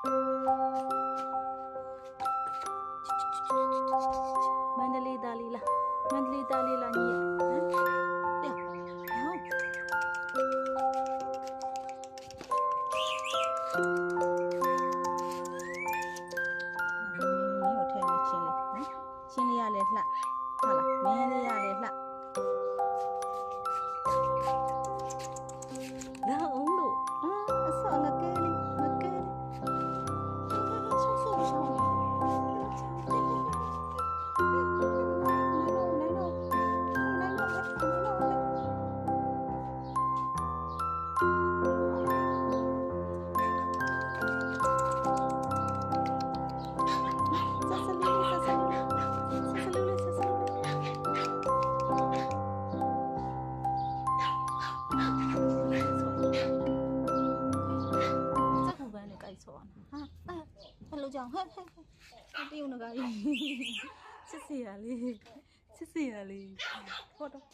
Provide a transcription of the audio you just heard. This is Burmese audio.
မန္တလေးသားလေးလားမန္တလေးသားလေးလားညီရဟမ်ပြောဟောမင်းကိုထဲနေချင်းလေးနော်ချင်းလေးရလဲလှဟုတ်လားမင်းလေးရလဲလှလာအောင်လို့အဆောငကဲလေးငကဲလေးဆောဆောဆောဟဲ့လိုကြောင်ဟဲ့တရုံနဂါကြီးစစ်စီရလေးဖော်တော့